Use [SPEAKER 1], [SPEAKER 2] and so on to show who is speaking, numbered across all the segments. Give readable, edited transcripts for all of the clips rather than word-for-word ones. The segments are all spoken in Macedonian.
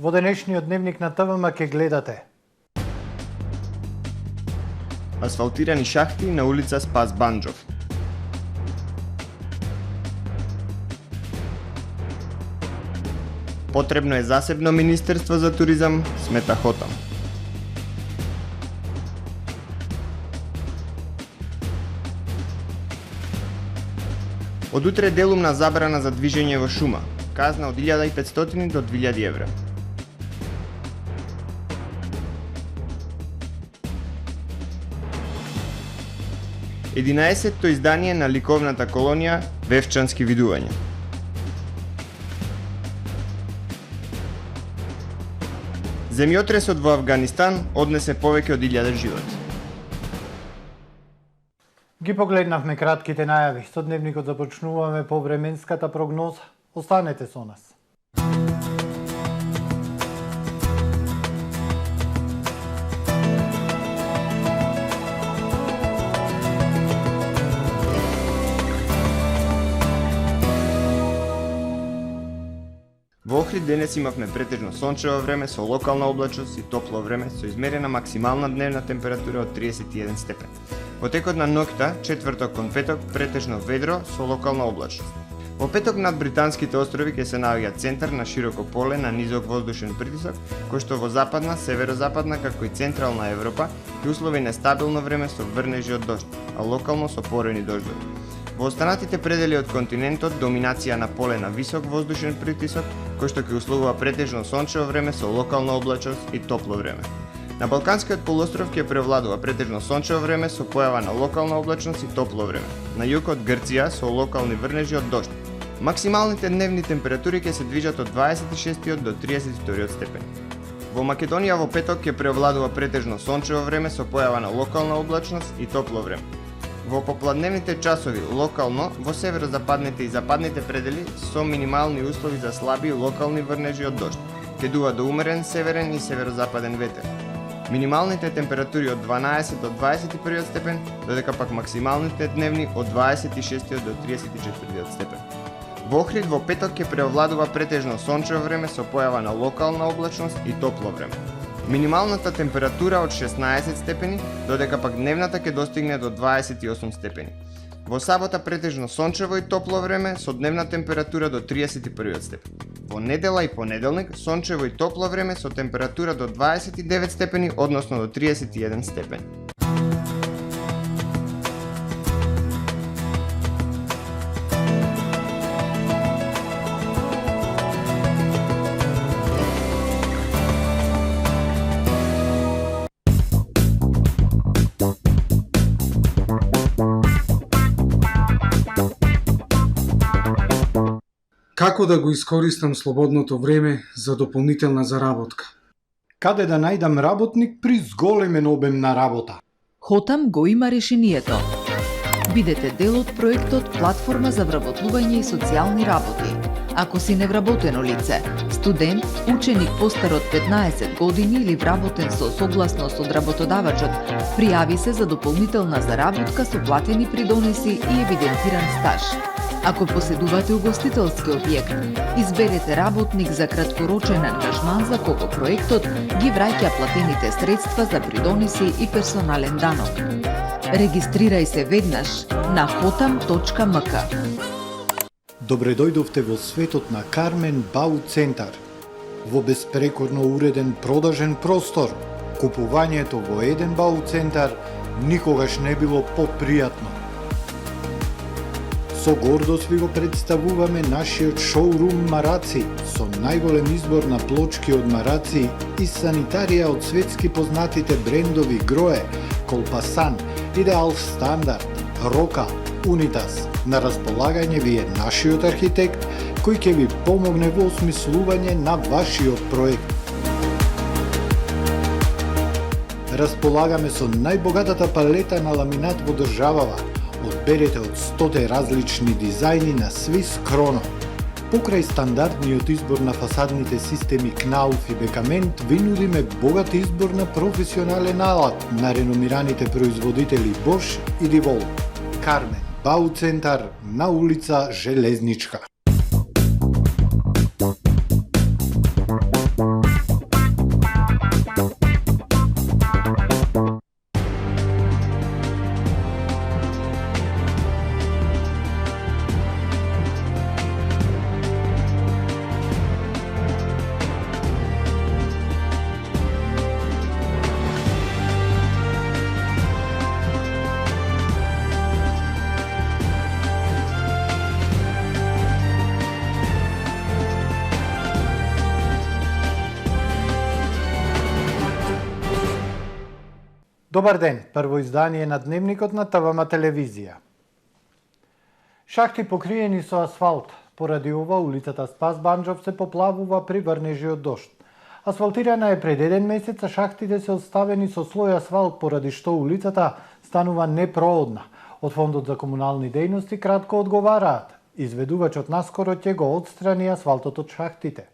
[SPEAKER 1] Во денешниот дневник на ТВМ ке гледате:
[SPEAKER 2] асфалтирани шахти на улица Спас Банџов. Потребно е засебно Министерство за туризам, смета Хотам. Од утре делумна забрана за движење во шума, казна од 1500 до 2000 евра. Единаесетто издание на ликовната колонија Вевчански видувања. Земјотресот во Авганистан однесе повеќе од 1000 животи.
[SPEAKER 1] Ги погледнавме кратките најави. Со дневникот започнуваме по временската прогноза. Останете со нас.
[SPEAKER 2] Во Охрид денес имавме претежно сончево време со локална облачност и топло време со измерена максимална дневна температура од 31 степен. Во текот на ноќта, четврток кон петок, претежно ведро со локална облачност. Во петок над Британските острови ќе се наоѓа центар на широко поле на низок воздушен притисок, кој што во западна, северозападна, како и централна Европа ќе услови нестабилно време со врнежи од дожд, а локално со порени дождови. Во останатите предели од континентот доминација на поле на висок воздушен притисок, кој што ќе условува претежно сончево време со локална облачност и топло време. На Балканскиот полуостров ќе превладува претежно сончево време со појава на локална облачност и топло време. На југ од Грција со локални врнежи од дожд. Максималните дневни температури ќе се движат од 26 до 32 степени. Во Македонија во петок ќе превладува претежно сончево време со појава на локална облачност и топло време. Во попладневните часови локално во северозападните и западните предели со минимални услови за слаби локални врнежи од дожд. Ќе дува до умерен северен и северозападен ветер. Минималните температури од 12 до 21 степен, додека пак максималните дневни од 26 до 34 степен. Во Охрид во петок ќе преовладува претежно сончево време со појава на локална облачност и топло време. Минималната температура од 16 степени, додека пак дневната ќе достигне до 28 степени. Во сабота претежно сончево и топло време со дневна температура до 31 степен. Во недела и понеделник сончево и топло време со температура до 29 степени, односно до 31 степени.
[SPEAKER 3] Како да го искористам слободното време за дополнителна заработка?
[SPEAKER 1] Каде да најдам работник при зголемен обем на работа?
[SPEAKER 4] Хотам го има решението. Бидете дел од проектот Платформа за вработување и социјални работи. Ако си невработено лице, студент, ученик постар од 15 години или вработен со согласност од работодавачот, пријави се за дополнителна заработка со платени придонеси и евидентиран стаж. Ако поседувате угостителски објект, изберете работник за краткорочен ангажман за кого проектот ги враќа платените средства за придонеси и персонален данок. Регистрирај се веднаш на hotam.mk.
[SPEAKER 1] Добре дојдовте во светот на Кармен Бау Центар. Во беспрекорно уреден продажен простор, купувањето во еден Бау Центар никогаш не било попријатно. Со гордост ви го представуваме нашиот шоурум Мараци, со најголем избор на плочки од мараци и санитарија од светски познатите брендови Грое, Колпасан, Идеал Стандард, Рока, Унитас. На располагање ви е нашиот архитект, кој ќе ви помогне во осмислување на вашиот проект. Располагаме со најбогатата палета на ламинат во државава. Одберете од 100 различни дизајни на Swiss Chrono. Покрај стандардниот избор на фасадните системи Knauf и Бекамент, ви нудиме богат избор на професионален алат на реномираните производители Bosch и DeWalt. Кармен Бау Центар на улица Железничка. Добар ден, прво издание на Дневникот на ТВМ телевизија. Шахти покриени со асфалт. Поради ова, улицата Спас Банџов се поплавува при врнежи од дожд. Асфалтирана е пред 1 месец, а шахтите се оставени со слој асфалт, поради што улицата станува непроодна. Од Фондот за комунални дејности кратко одговараат. Изведувачот наскоро ќе го отстрани асфалтот од шахтите.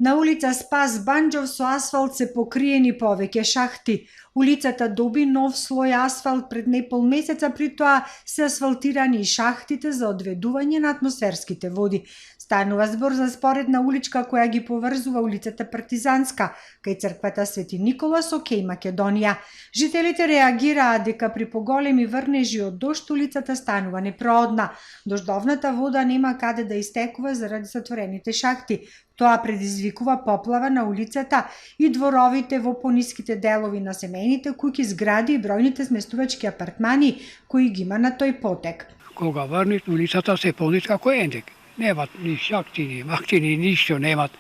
[SPEAKER 5] На улица Спас Банџов со асфалт се покриени повеќе шахти. Улицата доби нов слој асфалт пред непол месеца, при тоа се асфалтирани и шахтите за одведување на атмосферските води. Станува збор за споредна уличка која ги поврзува улицата Партизанска, кај црквата Свети Никола со Кеј Македонија. Жителите реагираат дека при поголеми врнежи од дожд улицата станува непроодна. Дождовната вода нема каде да истекува заради затворените шахти. Тоа предизвикува поплава на улицата и дворовите во пониските делови на семејните куќи, згради и бројните сместувачки апартмани кои ги има на тој потек.
[SPEAKER 6] Кога врнат улицата се полнит како ендек. Немат ни шахти, ни махтини, ништо немат.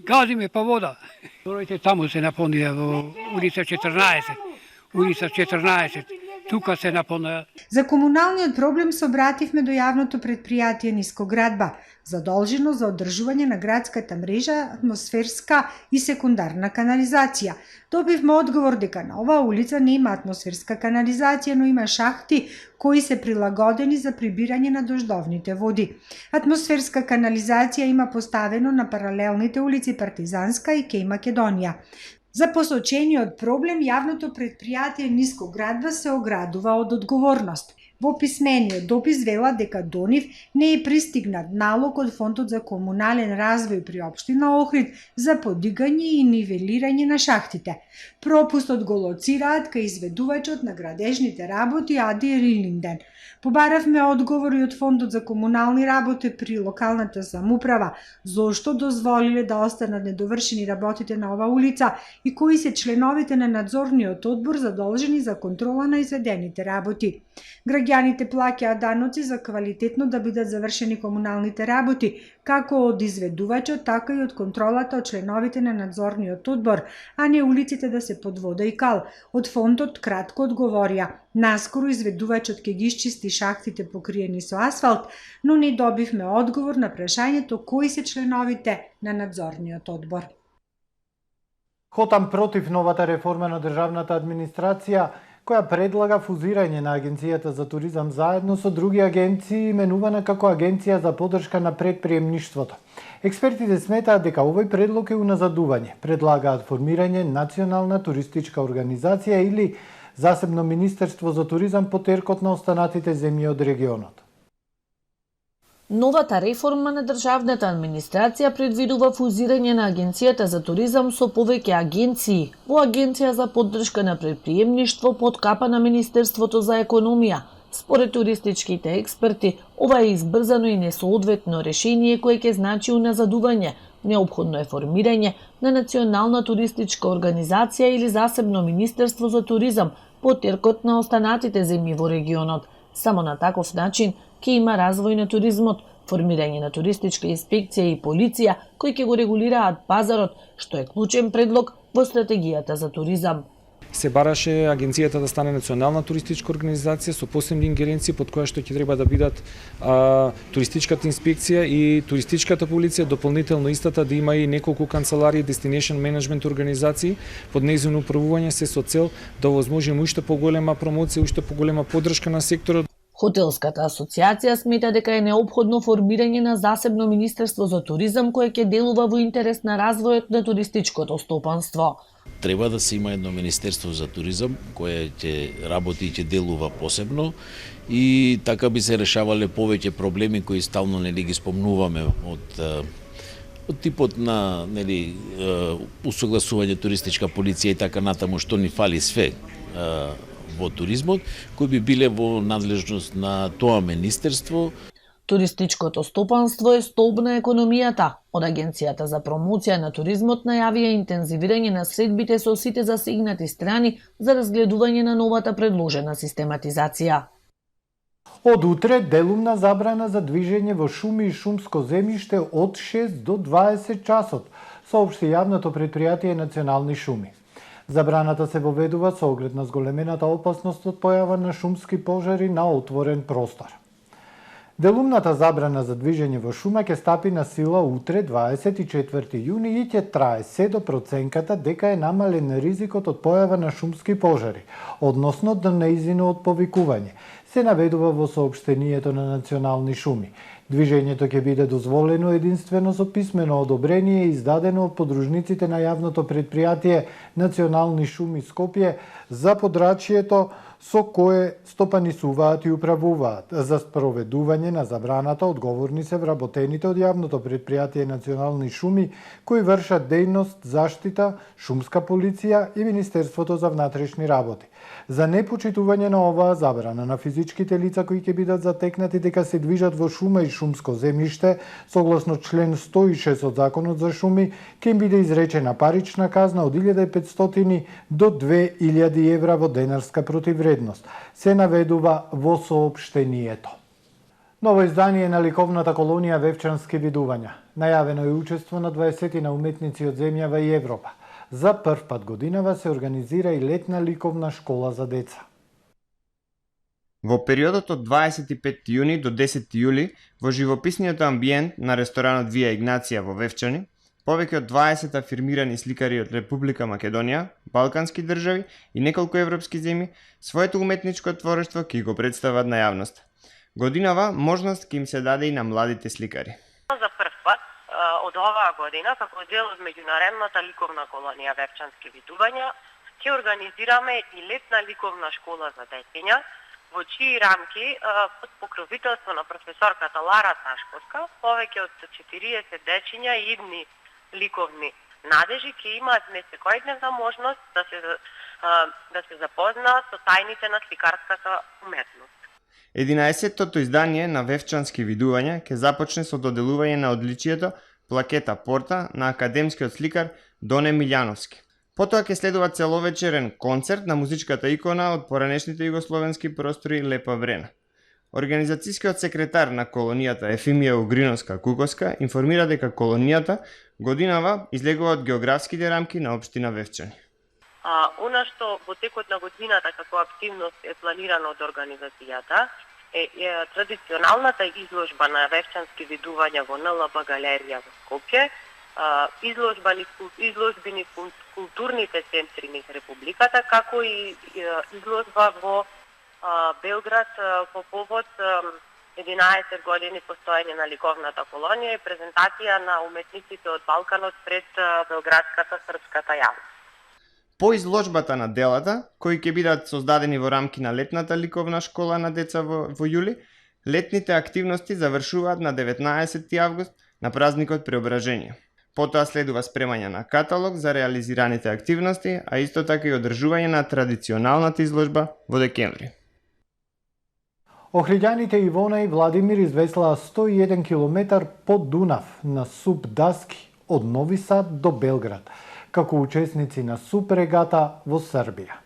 [SPEAKER 6] Газиме па вода. Дороите таму се наполнија во улица 14. Улица 14. Тука се наполнија.
[SPEAKER 5] За комуналниот проблем се обративме до јавното предпријатие Нискоградба, задолжено за одржување на градската мрежа, атмосферска и секундарна канализација. Добивме одговор дека на оваа улица нема атмосферска канализација, но има шахти кои се прилагодени за прибирање на дождовните води. Атмосферска канализација има поставено на паралелните улици Партизанска и Кеј Македонија. За посочениот проблем, јавното предпријатие Нискоградба се оградува од одговорност. Во писмениот допис вела дека до нив не е пристигнат налог од Фондот за комунален развој при општина Охрид за подигање и нивелирање на шахтите. Пропустот го лоцираат кај изведувачот на градежните работи Ади Рилинден. Побаравме одговори од Фондот за комунални работи при локалната самуправа, зошто дозволиле да останат недовршени работите на ова улица и кои се членовите на надзорниот одбор задолжени за контрола на изведените работи. Граѓаните плаќаат даноци за квалитетно да бидат завршени комуналните работи, како од изведувачот, така и од контролата од членовите на надзорниот одбор, а не улиците да се под вода и кал. Од фондот кратко одговорија: наскоро изведувачот ќе ги исчисти шахтите покриени со асфалт, но не добивме одговор на прашањето кои се членовите на надзорниот одбор.
[SPEAKER 1] Хотам против новата реформа на државната администрација, која предлага фузирање на Агенцијата за туризам заедно со други агенции, именувана како Агенција за поддршка на предприемништвото. Експертите сметаат дека овој предлог е уназадување. Предлагаат формирање национална туристичка организација или засебно Министерство за туризам по теркот на останатите земји од регионот.
[SPEAKER 7] Новата реформа на државната администрација предвидува фузирање на Агенцијата за туризам со повеќе агенции во Агенција за поддршка на предприемништво под капа на Министерството за економија. Според туристичките експерти, ова е избрзано и несоодветно решение кое ќе значи уназадување. Неопходно е формирање на национална туристичка организација или засебно Министерство за туризам по теркот на останатите земји во регионот. Само на таков начин ќе има развој на туризмот, формирање на туристичка инспекција и полиција кои ќе го регулираат пазарот, што е клучен предлог во стратегијата за туризам.
[SPEAKER 8] Се бараше агенцијата да стане национална туристичка организација со посебни ингеренции под која што ќе треба да бидат туристичката инспекција и туристичката полиција, дополнително истата да има и неколку канцеларии, destination management организации под нејзино управување, се со цел да овозможиме уште поголема промоција, уште поголема поддршка на секторот.
[SPEAKER 7] Хотелската асоциација смета дека е неопходно формирање на засебно Министерство за туризам кое ќе делува во интерес на развојот на туристичкото стопанство.
[SPEAKER 9] Треба да се има едно Министерство за туризам кое ќе работи и ќе делува посебно и така би се решавале повеќе проблеми кои стално нели ги спомнуваме од типот на нели усогласување туристичка полиција и така натаму, што ни фали све во туризмот, кои би биле во надлежност на тоа министерство.
[SPEAKER 7] Туристичкото стопанство е столб на економијата. Од Агенцијата за промоција на туризмот најавија интензивирање на средбите со сите засегнати страни за разгледување на новата предложена систематизација.
[SPEAKER 1] Од утре делумна забрана за движење во шуми и шумско земјиште од 6 до 20 часот. соопшти јавното претпријатие Национални шуми. Забраната се воведува со оглед на зголемената опасност од појава на шумски пожари на отворен простор. Делумната забрана за движење во шума ќе стапи на сила утре, 24 јуни, и ќе трае се до проценката дека е намален ризикот од појава на шумски пожари, односно до нејзино отповикување, се наведува во соопштението на Национални шуми. Движењето ќе биде дозволено единствено со писмено одобрение издадено од подружниците на јавното претпријатие Национални шуми Скопје за подрачјето со кое стопанисуваат и управуваат. За спроведување на забраната одговорни се вработените од јавното претпријатие Национални шуми кои вршат дејност заштита, шумска полиција и Министерството за внатрешни работи. За непочитување на оваа забрана на физичките лица кои ќе бидат затекнати дека се движат во шума и шумско земјиште, согласно член 106 од Законот за шуми, ќе им биде изречена парична казна од 1500 до 2000 евра во денарска противредност, се наведува во соопштението. Ново издание на ликовната колонија Вевчански видувања. Најавено е учество на 20 на уметници од земјава и Европа. За прв пат годинава се организира и летна ликовна школа за деца.
[SPEAKER 2] Во периодот од 25 јуни до 10 јули во живописниот амбиент на ресторанот Вија Игнација во Вевчани, повеќе од 20 афирмирани сликари од Република Македонија, балкански држави и неколку европски земји своето уметничко творештво ќе го представат на јавност. Годинава можност ќе им се даде и на младите сликари.
[SPEAKER 10] За прв пат од оваа година, како дел од меѓународната ликовна колонија Вевчански видувања, ќе организираме и летна ликовна школа за дециња, во чии рамки под покровителство на професорката Лара Ташковска, повеќе од 40 дечиња и идни ликовни надежи ќе имаат секојдневна можност да се запознаат со тајните на сликарската уметност.
[SPEAKER 2] 11-тото издание на Вевчански видувања ќе започне со доделување на одличието Плакета Порта на академскиот сликар Доне Милјановски. Потоа ќе следува целовечерен концерт на музичката икона од поранешните југословенски простори Лепа Брена. Организацијскиот секретар на колонијата Ефимија Угриновска-Кукоска информира дека колонијата годинава излегува од географските рамки на општина Вевчани.
[SPEAKER 10] Она што во текот на годината како активност е планирано од организацијата е традиционалната изложба на Вевчански видувања во НЛБ галерија во Скопје, изложби низ културните центри низ Републиката, како и изложба во Белград по повод 11 години постоење на ликовната колонија и презентација на уметниците од Балканот пред белградската српската јавност.
[SPEAKER 2] По изложбата на делата, кои ќе бидат создадени во рамки на летната ликовна школа на деца во јули, летните активности завршуваат на 19 август на празникот Преображение. Потоа следува спремање на каталог за реализираните активности, а исто така и одржување на традиционалната изложба во декември.
[SPEAKER 1] Охриѓаните Ивона и Владимир извеслаа 101 км под Дунав на СУП Даски од Нови Сад до Белград, како учесници на СУП регата во Србија.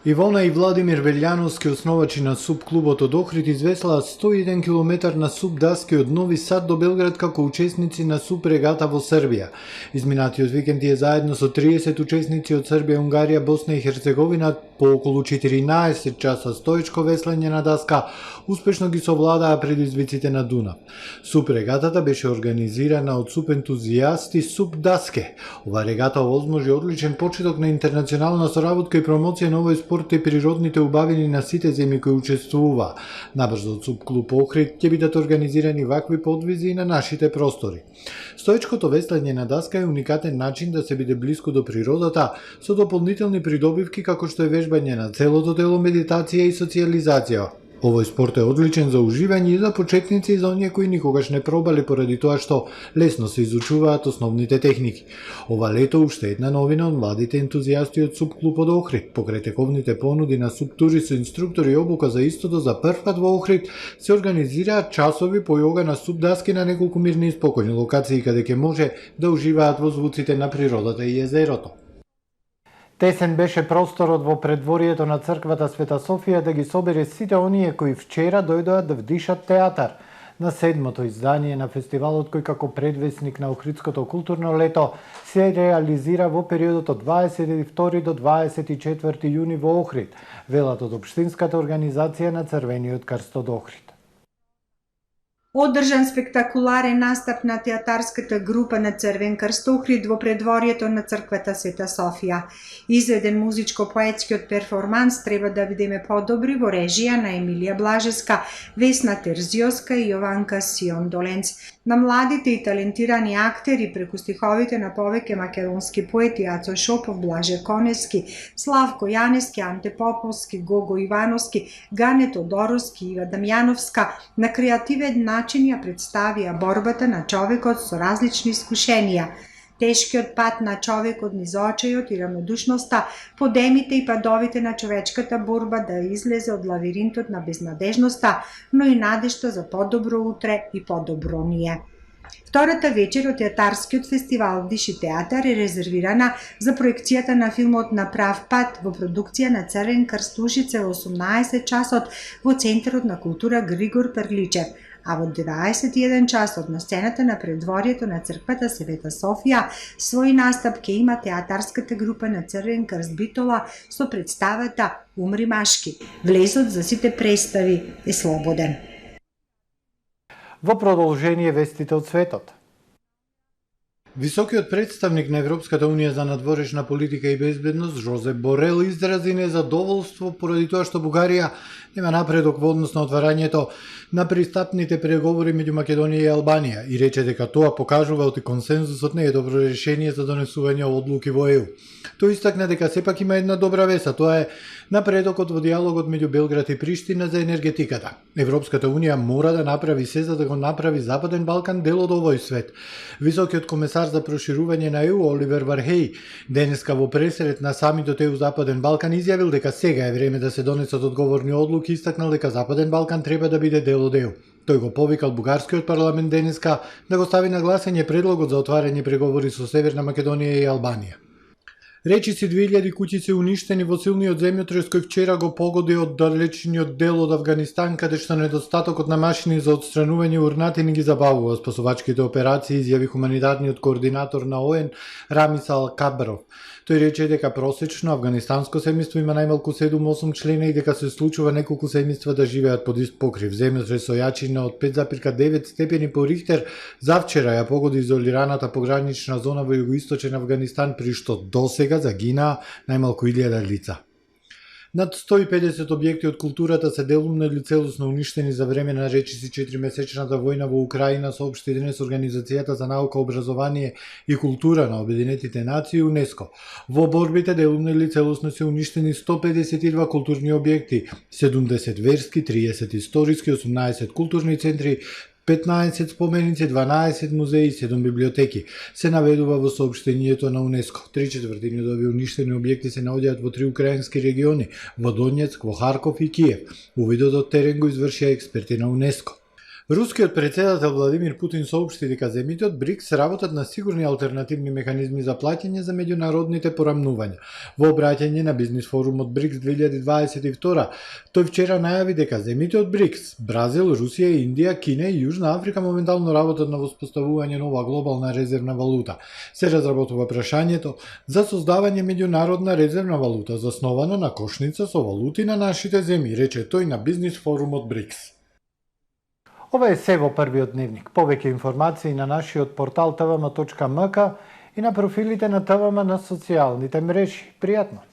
[SPEAKER 1] Ивона и Владимир Велјановски, основачи на СУП клубот од Охрид, извеслаа 101 км на СУП Даски од Нови Сад до Белград како учесници на СУП регата во Србија. Изминатиот викенд е заедно со 30 учесници од Србија, Унгарија, Босна и Херцеговина по околу 14 часа стоечко веслање на даска успешно ги совладаа предизвиците на Дунав. СУП регатата беше организирана од СУП ентузијасти СУП Даске. Ова регата овозможи одличен почеток на интернационална соработка и промоција на овој спорт и природните убавини на сите земји кои учествуваа. Набрзо од СУП клуб Охрид ќе бидат организирани вакви подвизи и на нашите простори. Стоечкото веслање на даска е уникатен начин да се биде блиску до природата со дополнителни придобивки како што е вежбање на целото тело, медитација и социјализација. Овој спорт е одличен за уживање и за почетници и за оние кои никогаш не пробале поради тоа што лесно се изучуваат основните техники. Ова лето уште една новина од младите ентузијасти од СУП клубот Охрид. Покрај тековните понуди на СУП тури со инструктори и обука за истото, за прв пат во Охрид се организираат часови по јога на СУП Даски на неколку мирни и спокојни локации каде ќе може да уживаат во звуците на природата и езерото. Тесен беше просторот во предворието на црквата Света Софија да ги собере сите оние кои вчера дојдоа да вдишат театар. на 7-то издание на фестивалот кој како предвесник на Охридското културно лето се реализира во периодот од 22 до 24 јуни во Охрид, велат од Општинската организација на Црвениот крст од Охрид.
[SPEAKER 5] Одржан спектакуларен настап на театарската група на Црвен крст Охрид во предворието на црквата Света Софија. Изведен музичко-поетскиот перформанс Треба да бидеме подобри во режија на Емилија Блажеска, Весна Терзиоска и Јованка Сион-Доленц. На младите и талентирани актери преку стиховите на повеќе македонски поети Ацо Шопов, Блаже Конески, Славко Јанески, Анте Поповски, Гого Ивановски, Гане Тодороски и Ива Дамјановска на креативен начин ја представија борбата на човекот со различни искушенија, тешкиот пат на човекот низ очајот и рамнодушноста, подемите и падовите на човечката борба да излезе од лавиринтот на безнадежноста, но и надежта за подобро утре и подобро ние. Втората вечер од театарскиот фестивал Диши театар е резервирана за проекцијата на филмот На прав пат во продукција на Црвен крст Ушице во 18 часот во Центарот на култура Григор Перличев, а во 21 часот на сцената на предворието на црквата Света Софија свој настап ќе има театарската група на Црвен крст Битола со представата Умри машки. Влезот за сите представи е слободен.
[SPEAKER 1] Во продолжение вестите од светот. Високиот представник на Европската Унија за надворешна политика и безбедност Жозеп Борел изрази незадоволство поради тоа што Бугарија нема напредок во однос на отварањето на пристапните преговори меѓу Македонија и Албанија и рече дека тоа покажува дека консензусот не е добро решение за донесување одлуки во ЕУ. Тој истакна дека сепак има една добра вест, а тоа е напредокот во диалогот меѓу Белград и Приштина за енергетиката. Европската Унија мора да направи се за да го направи Западен Балкан дел од овој свет. Високиот комесар за проширување на ЕУ Оливер Вархеј денеска во пресрет на самитот ЕУ Западен Балкан изјавил дека сега е време да се донесат одговорни одлуки и истакнал дека Западен Балкан треба да биде дел од ЕУ. Тој го повикал бугарскиот парламент денеска да го стави на гласање предлогот за отварање преговори со Северна Македонија и Албанија. Речиси 2000 куќи се уништени во силниот земјотрес кој вчера го погоди од далечниот дел од Авганистан, каде што недостатокот на машини за отстранување урнатини ги забавува спасувачките операции, изјави хуманитарниот координатор на ООН Рамис Ал Кабров. Тој рече дека просечно афганистанско семејство има најмалку 7-8 члена и дека се случува неколку семејства да живеат под ист покрив. Земјотрес со јачина од 5,9 степени по Рихтер завчера ја погоди изолираната погранична зона во југоисточен Авганистан, при што досега загинаа најмалку 1000 лица. Над 150 објекти од културата се делумно или целосно уништени за време на речиси 4-месечната војна во Украина, соопшти денес Организацијата за наука, образование и култура на Обединетите нации УНЕСКО. Во борбите делумно или целосно се уништени 152 културни објекти, 70 верски, 30 историски, 18 културни центри, 15 споменици, 12 музеи и 7 библиотеки. Се наведува во соопштението на УНЕСКО. 3/4 од овие уништени објекти се наоѓаат во 3 украински региони, во Донецк, во Харков и Киев. Увидот од терен го извршија експерти на УНЕСКО. Рускиот председател Владимир Путин соопшти дека земјите од БРИКС работат на сигурни алтернативни механизми за плаќање за меѓународните порамнувања. Во обраќање на бизнис форумот БРИКС 2022, тој вчера најави дека земјите од БРИКС, Бразил, Русија, Индија, Кина и Јужна Африка моментално работат на воспоставување нова глобална резервна валута. Се разработува прашањето за создавање меѓународна резервна валута заснована на кошница со валути на нашите земји, рече тој на бизнис форумот БРИКС. Ова е се во првиот дневник. Повеќе информации на нашиот портал tvm.mk и на профилите на ТВМ на социјалните мрежи. Пријатно!